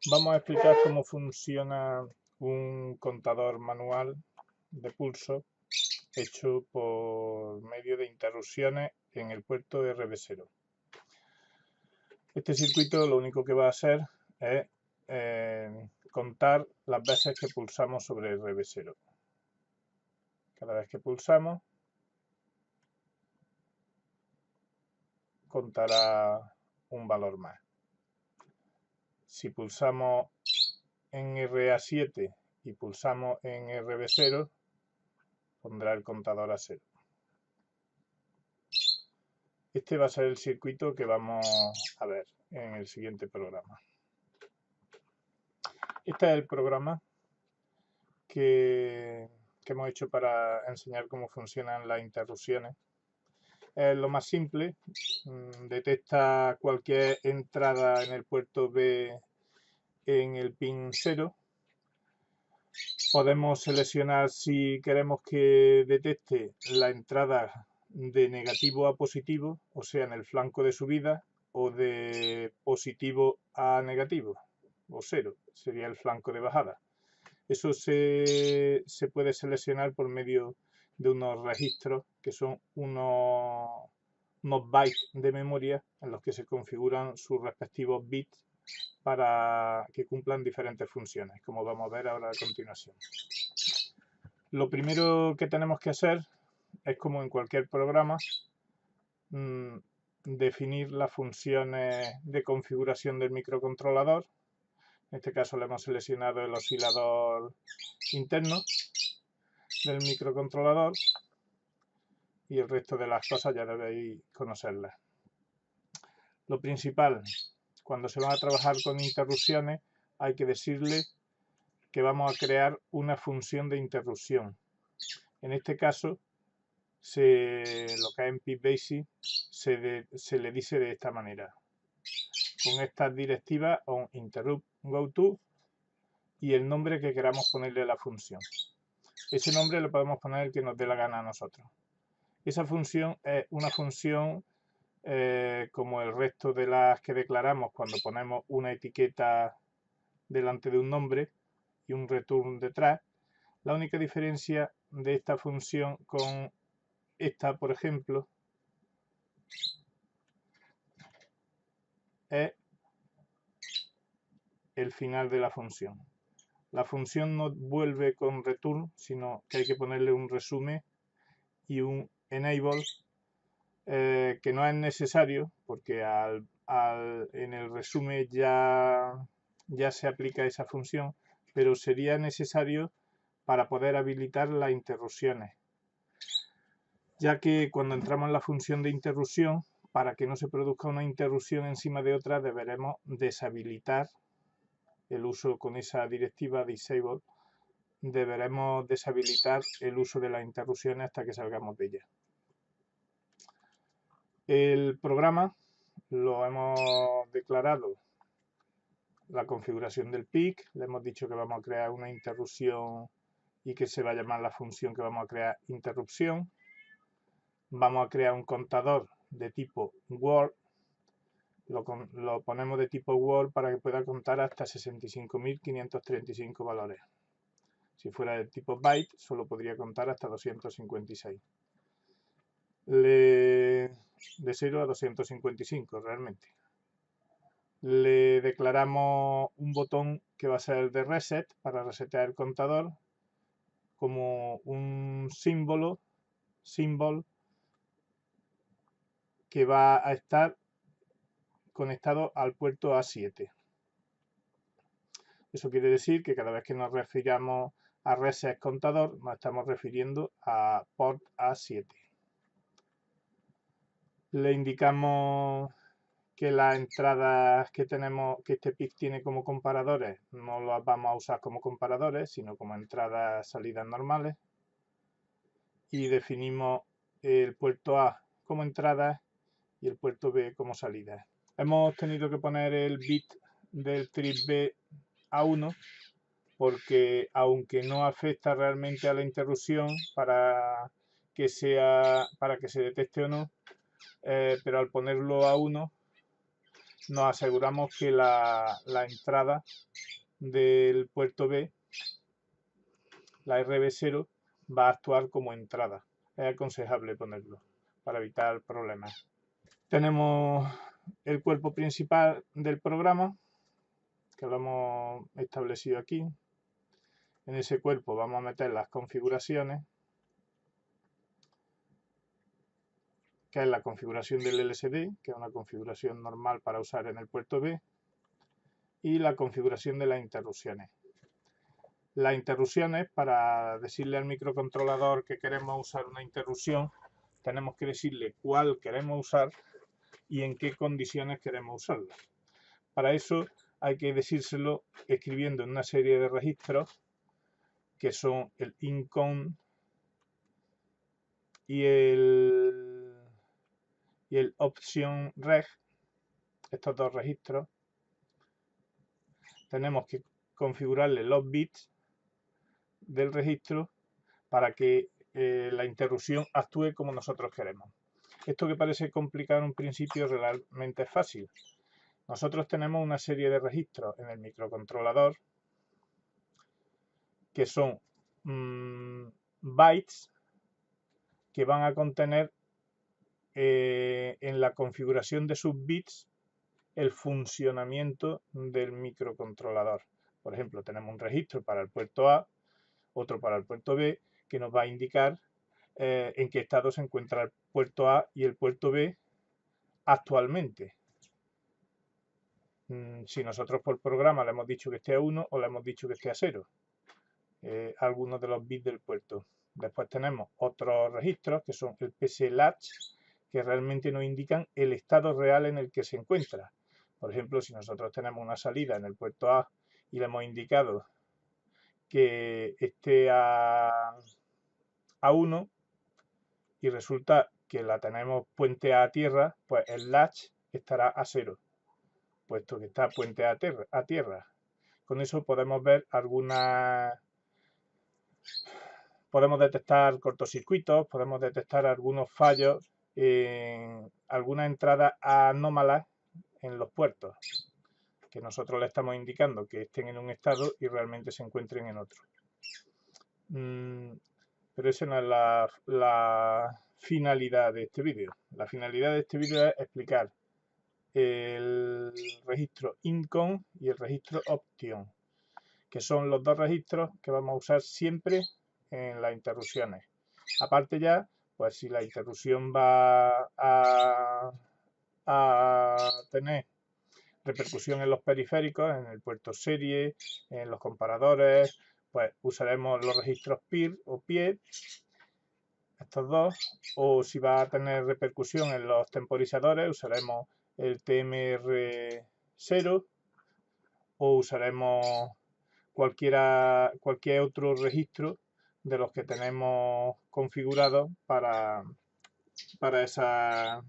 Vamos a explicar cómo funciona un contador manual de pulso hecho por medio de interrupciones en el puerto RB0. Este circuito lo único que va a hacer es contar las veces que pulsamos sobre el RB0. Cada vez que pulsamos, contará un valor más. Si pulsamos en RA7 y pulsamos en RB0, pondrá el contador a 0. Este va a ser el circuito que vamos a ver en el siguiente programa. Este es el programa que hemos hecho para enseñar cómo funcionan las interrupciones. Es lo más simple, detecta cualquier entrada en el puerto B en el pin 0. Podemos seleccionar si queremos que detecte la entrada de negativo a positivo, o sea, en el flanco de subida, o de positivo a negativo, o 0, sería el flanco de bajada. Eso se puede seleccionar por medio de unos registros que son unos bytes de memoria en los que se configuran sus respectivos bits para que cumplan diferentes funciones, como vamos a ver ahora a continuación. Lo primero que tenemos que hacer es, como en cualquier programa, definir las funciones de configuración del microcontrolador. En este caso le hemos seleccionado el oscilador interno del microcontrolador y el resto de las cosas ya debéis conocerlas. Lo principal, cuando se van a trabajar con interrupciones, hay que decirle que vamos a crear una función de interrupción. En este caso, lo que es en PIPBasic se le dice de esta manera: con estas directivas on interrupt goto y el nombre que queramos ponerle a la función. Ese nombre le podemos poner el que nos dé la gana a nosotros. Esa función es una función como el resto de las que declaramos cuando ponemos una etiqueta delante de un nombre y un return detrás. La única diferencia de esta función con esta, por ejemplo, es el final de la función. La función no vuelve con return, sino que hay que ponerle un resume y un enable, que no es necesario porque en el resumen ya se aplica esa función, pero sería necesario para poder habilitar las interrupciones, ya que cuando entramos en la función de interrupción, para que no se produzca una interrupción encima de otra, deberemos deshabilitar el uso con esa directiva disable. Deberemos deshabilitar el uso de las interrupciones hasta que salgamos de ella. El programa lo hemos declarado la configuración del PIC, le hemos dicho que vamos a crear una interrupción y que se va a llamar la función que vamos a crear interrupción. Vamos a crear un contador de tipo word, lo ponemos de tipo word para que pueda contar hasta 65.535 valores. Si fuera de tipo byte, solo podría contar hasta 256. De 0 a 255 realmente. Le declaramos un botón que va a ser el de reset para resetear el contador, como un símbolo que va a estar conectado al puerto A7. Eso quiere decir que cada vez que nos refiramos a reset contador, nos estamos refiriendo a port A7. Le indicamos que las entradas que tenemos, que este PIC tiene como comparadores, no las vamos a usar como comparadores, sino como entradas salidas normales. Y definimos el puerto A como entrada y el puerto B como salida. Hemos tenido que poner el bit del trip B a 1 porque, aunque no afecta realmente a la interrupción para que se detecte o no, pero al ponerlo a 1 nos aseguramos que la entrada del puerto B, la RB0, va a actuar como entrada. Es aconsejable ponerlo para evitar problemas. Tenemos el cuerpo principal del programa, que lo hemos establecido aquí. En ese cuerpo vamos a meter las configuraciones, que es la configuración del LSD, que es una configuración normal para usar en el puerto B, y la configuración de las interrupciones. Las interrupciones, para decirle al microcontrolador que queremos usar una interrupción, tenemos que decirle cuál queremos usar y en qué condiciones queremos usarla. Para eso hay que decírselo escribiendo en una serie de registros que son el incon y el option reg, estos dos registros. Tenemos que configurarle los bits del registro para que la interrupción actúe como nosotros queremos. Esto que parece complicado en un principio realmente es fácil. Nosotros tenemos una serie de registros en el microcontrolador que son bytes que van a contener en la configuración de sus bits el funcionamiento del microcontrolador. Por ejemplo, tenemos un registro para el puerto A, otro para el puerto B, que nos va a indicar en qué estado se encuentra el puerto A y el puerto B actualmente. Si nosotros por programa le hemos dicho que esté a 1 o le hemos dicho que esté a 0. Algunos de los bits del puerto. Después tenemos otros registros que son el PC Latch, que realmente nos indican el estado real en el que se encuentra. Por ejemplo, si nosotros tenemos una salida en el puerto A y le hemos indicado que esté a 1 y resulta que la tenemos puente a tierra, pues el latch estará a 0, puesto que está puente a tierra. Con eso podemos ver podemos detectar cortocircuitos, podemos detectar algunos fallos en algunas entradas anómalas en los puertos, que nosotros le estamos indicando que estén en un estado y realmente se encuentren en otro. Pero esa no es la finalidad de este vídeo. La finalidad de este vídeo es explicar el registro incon y el registro option, que son los dos registros que vamos a usar siempre en las interrupciones. Aparte ya, pues si la interrupción va a tener repercusión en los periféricos, en el puerto serie, en los comparadores, pues usaremos los registros PIR o PIE, estos dos, o si va a tener repercusión en los temporizadores, usaremos el TMR0 o usaremos cualquier otro registro de los que tenemos configurados para esas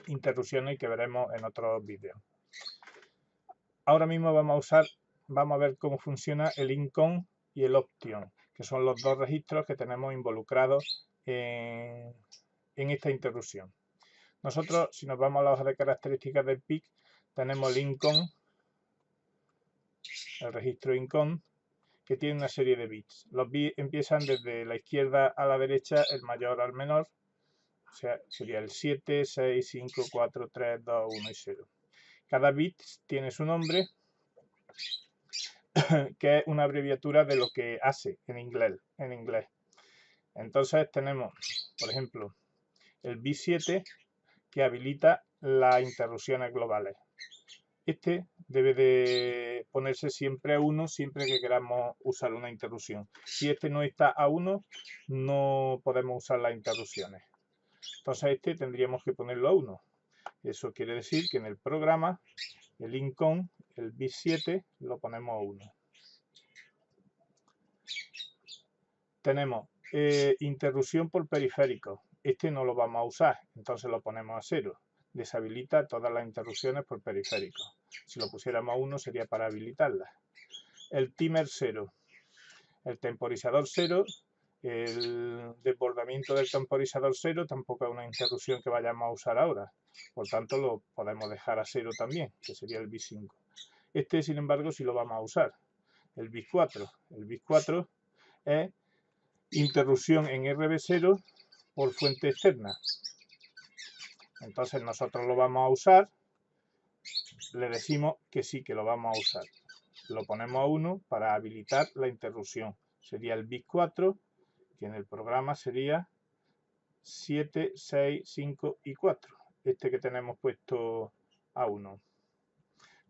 interrupciones que veremos en otros vídeos. Ahora mismo vamos a ver cómo funciona el incon y el option, que son los dos registros que tenemos involucrados en esta interrupción. Nosotros, si nos vamos a la hoja de características del PIC, tenemos el incon, el registro incon, que tiene una serie de bits. Los bits empiezan desde la izquierda a la derecha, el mayor al menor, o sea, sería el 7, 6, 5, 4, 3, 2, 1 y 0. Cada bit tiene su nombre, que es una abreviatura de lo que hace en inglés. Entonces tenemos, por ejemplo, el bit 7, que habilita las interrupciones globales. Este debe de ponerse siempre a 1 siempre que queramos usar una interrupción. Si este no está a 1, no podemos usar las interrupciones. Entonces este tendríamos que ponerlo a 1. Eso quiere decir que en el programa, el incon, el bit 7, lo ponemos a 1. Tenemos interrupción por periférico. Este no lo vamos a usar, entonces lo ponemos a 0. Deshabilita todas las interrupciones por periférico. Si lo pusiéramos a 1 sería para habilitarlas. El timer 0. El temporizador 0 El desbordamiento del temporizador 0 tampoco es una interrupción que vayamos a usar ahora. Por tanto, lo podemos dejar a 0 también, que sería el bit 5. Este, sin embargo, sí lo vamos a usar. El bit 4. El bit 4 es interrupción en RB0 por fuente externa. Entonces nosotros lo vamos a usar, le decimos que sí, que lo vamos a usar. Lo ponemos a 1 para habilitar la interrupción. Sería el bit 4, que en el programa sería 7, 6, 5 y 4. Este que tenemos puesto a 1.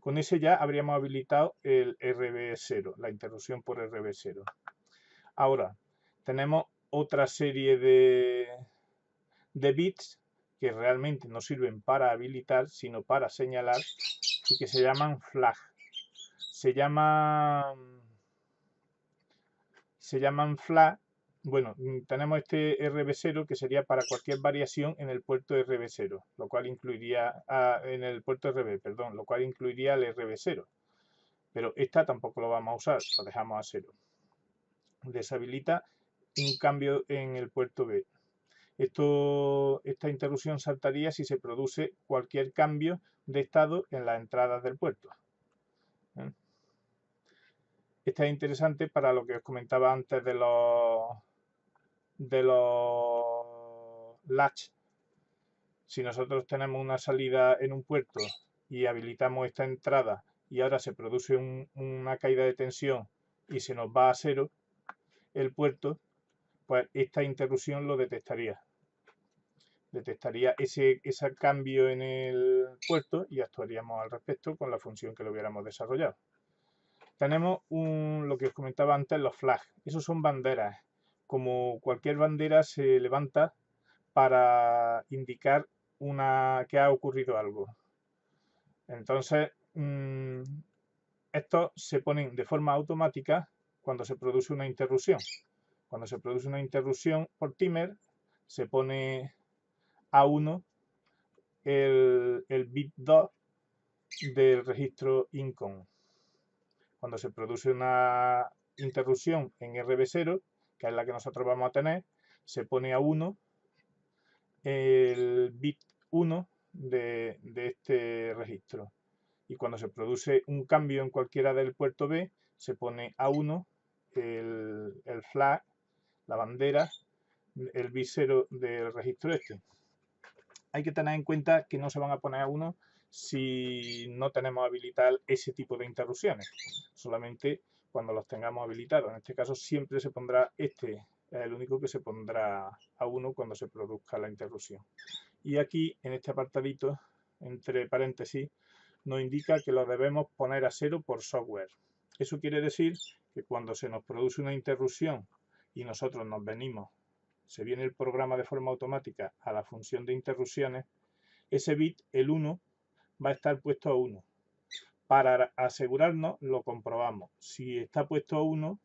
Con ese ya habríamos habilitado el RB0, la interrupción por RB0. Ahora, tenemos otra serie de bits que realmente no sirven para habilitar, sino para señalar, y que se llaman flag. Se llaman flag. Bueno, tenemos este RB0 que sería para cualquier variación en el puerto RB0, lo cual incluiría en el puerto RB, perdón, lo cual incluiría el RB0. Pero esta tampoco lo vamos a usar, lo dejamos a 0. Deshabilita un cambio en el puerto B. Esta interrupción saltaría si se produce cualquier cambio de estado en las entradas del puerto. Esta es interesante para lo que os comentaba antes de los latch. Si nosotros tenemos una salida en un puerto y habilitamos esta entrada y ahora se produce una caída de tensión y se nos va a 0 el puerto, pues esta interrupción lo detectaría. Detectaría ese cambio en el puerto y actuaríamos al respecto con la función que lo hubiéramos desarrollado. Tenemos lo que os comentaba antes, los flags. Esos son banderas. Como cualquier bandera se levanta para indicar que ha ocurrido algo. Entonces, estos se ponen de forma automática cuando se produce una interrupción. Cuando se produce una interrupción por timer, se pone a 1 el bit 2 del registro incom. Cuando se produce una interrupción en RB0, que es la que nosotros vamos a tener, se pone a 1 el bit 1 de este registro. Y cuando se produce un cambio en cualquiera del puerto B, se pone a 1 el flag, la bandera, el bit 0 del registro este. Hay que tener en cuenta que no se van a poner a 1 si no tenemos habilitar ese tipo de interrupciones, solamente cuando los tengamos habilitados. En este caso siempre se pondrá es el único que se pondrá a 1 cuando se produzca la interrupción. Y aquí, en este apartadito, entre paréntesis, nos indica que lo debemos poner a 0 por software. Eso quiere decir que cuando se nos produce una interrupción y nosotros nos venimos, se viene el programa de forma automática a la función de interrupciones, ese bit, el 1, va a estar puesto a 1. Para asegurarnos, lo comprobamos. Si está puesto a 1,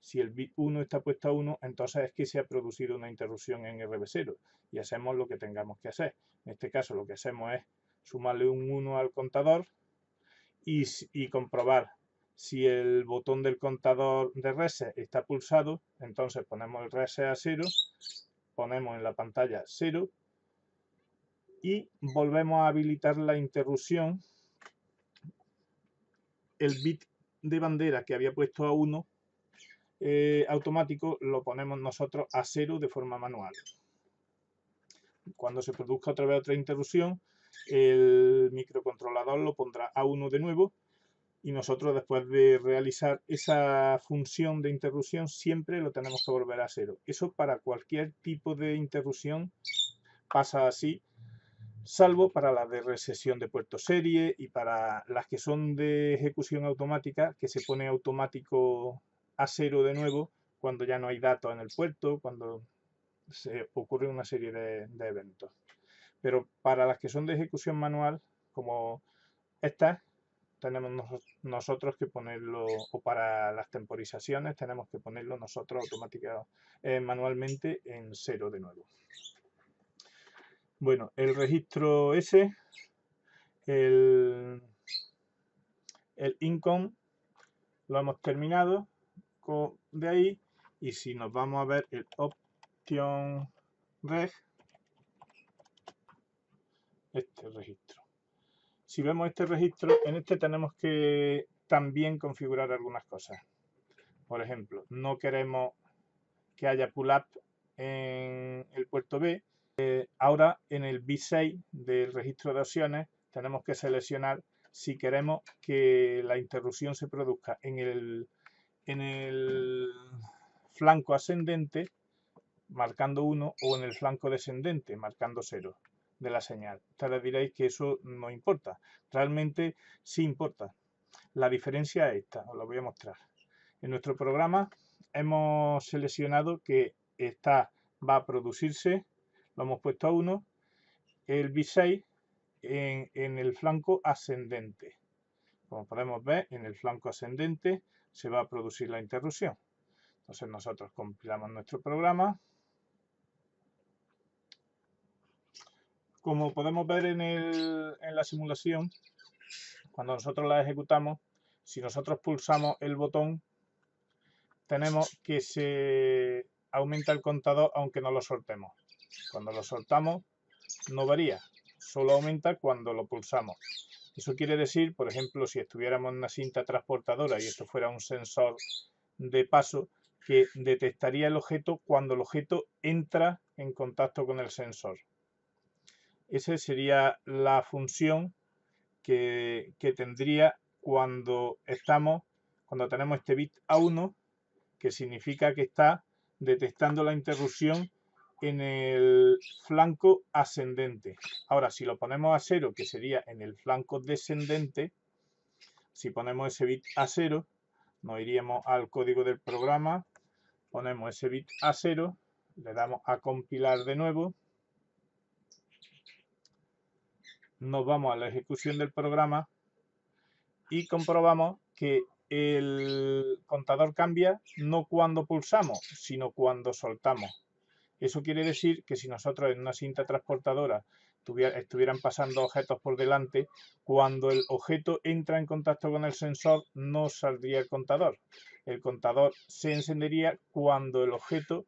si el bit 1 está puesto a 1, entonces es que se ha producido una interrupción en RB0 y hacemos lo que tengamos que hacer. En este caso lo que hacemos es sumarle un 1 al contador y comprobar si el botón del contador de reset está pulsado. Entonces ponemos el reset a 0, ponemos en la pantalla 0 y volvemos a habilitar la interrupción. El bit de bandera que había puesto a 1 automático lo ponemos nosotros a 0 de forma manual. Cuando se produzca otra vez otra interrupción, el microcontrolador lo pondrá a 1 de nuevo y nosotros, después de realizar esa función de interrupción, siempre lo tenemos que volver a 0. Eso para cualquier tipo de interrupción pasa así, salvo para las de recesión de puerto serie y para las que son de ejecución automática, que se pone automático a 0 de nuevo cuando ya no hay datos en el puerto, cuando se ocurre una serie de eventos. Pero para las que son de ejecución manual, como estas, tenemos nosotros que ponerlo, o para las temporizaciones tenemos que ponerlo nosotros manualmente en 0 de nuevo. Bueno, el registro S, el income, lo hemos terminado de ahí Y si nos vamos a ver el option reg, este registro. Si vemos este registro, en este tenemos que también configurar algunas cosas. Por ejemplo, no queremos que haya pull-up en el puerto B. Ahora en el B6 del registro de opciones tenemos que seleccionar si queremos que la interrupción se produzca en el flanco ascendente marcando 1 o en el flanco descendente marcando 0 de la señal. Ustedes diréis que eso no importa. Realmente sí importa. La diferencia es esta, os lo voy a mostrar. En nuestro programa hemos seleccionado que va a producirse, lo hemos puesto a 1, el B6 en el flanco ascendente. Como podemos ver, en el flanco ascendente se va a producir la interrupción. Entonces nosotros compilamos nuestro programa. Como podemos ver en la simulación, cuando nosotros la ejecutamos, si nosotros pulsamos el botón, tenemos que se aumenta el contador aunque no lo soltemos. Cuando lo soltamos no varía, solo aumenta cuando lo pulsamos. Eso quiere decir, por ejemplo, si estuviéramos en una cinta transportadora y esto fuera un sensor de paso, que detectaría el objeto cuando el objeto entra en contacto con el sensor. Esa sería la función que tendría cuando tenemos este bit A1, que significa que está detectando la interrupción en el flanco ascendente. Ahora, si lo ponemos a 0, que sería en el flanco descendente, si ponemos ese bit a 0, nos iríamos al código del programa, ponemos ese bit a 0, le damos a compilar de nuevo, nos vamos a la ejecución del programa y comprobamos que el contador cambia no cuando pulsamos, sino cuando soltamos. Eso quiere decir que si nosotros en una cinta transportadora estuvieran pasando objetos por delante, cuando el objeto entra en contacto con el sensor no saldría el contador. El contador se encendería cuando el objeto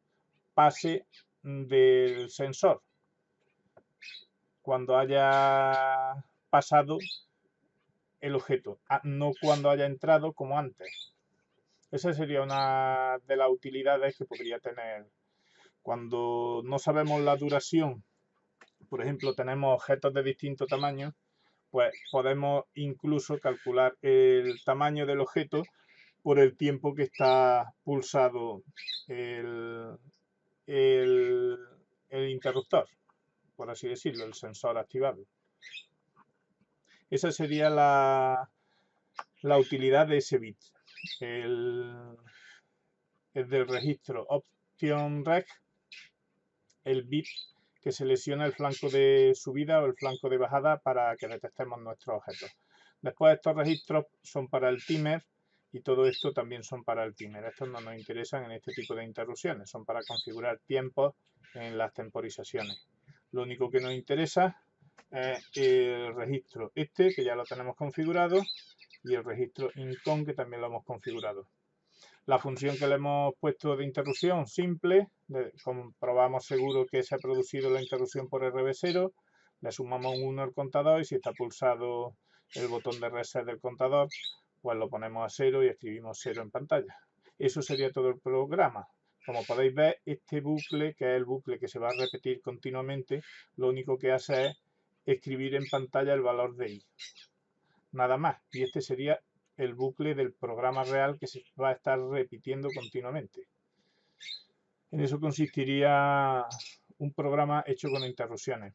pase del sensor, cuando haya pasado el objeto, no cuando haya entrado como antes. Esa sería una de las utilidades que podría tener. Cuando no sabemos la duración, por ejemplo, tenemos objetos de distinto tamaño, pues podemos incluso calcular el tamaño del objeto por el tiempo que está pulsado el interruptor, por así decirlo, el sensor activado. Esa sería la utilidad de ese bit. El del registro option reg, el bit que selecciona el flanco de subida o el flanco de bajada para que detectemos nuestros objetos. Después estos registros son para el timer y todo esto también son para el timer. Estos no nos interesan en este tipo de interrupciones, son para configurar tiempos en las temporizaciones. Lo único que nos interesa es el registro este, que ya lo tenemos configurado, y el registro incon, que también lo hemos configurado. La función que le hemos puesto de interrupción, simple, comprobamos seguro que se ha producido la interrupción por RB0, le sumamos un 1 al contador y si está pulsado el botón de reset del contador, pues lo ponemos a 0 y escribimos 0 en pantalla. Eso sería todo el programa. Como podéis ver, este bucle, que es el bucle que se va a repetir continuamente, lo único que hace es escribir en pantalla el valor de i. Nada más. Y este sería el bucle del programa real que se va a estar repitiendo continuamente. En eso consistiría un programa hecho con interrupciones.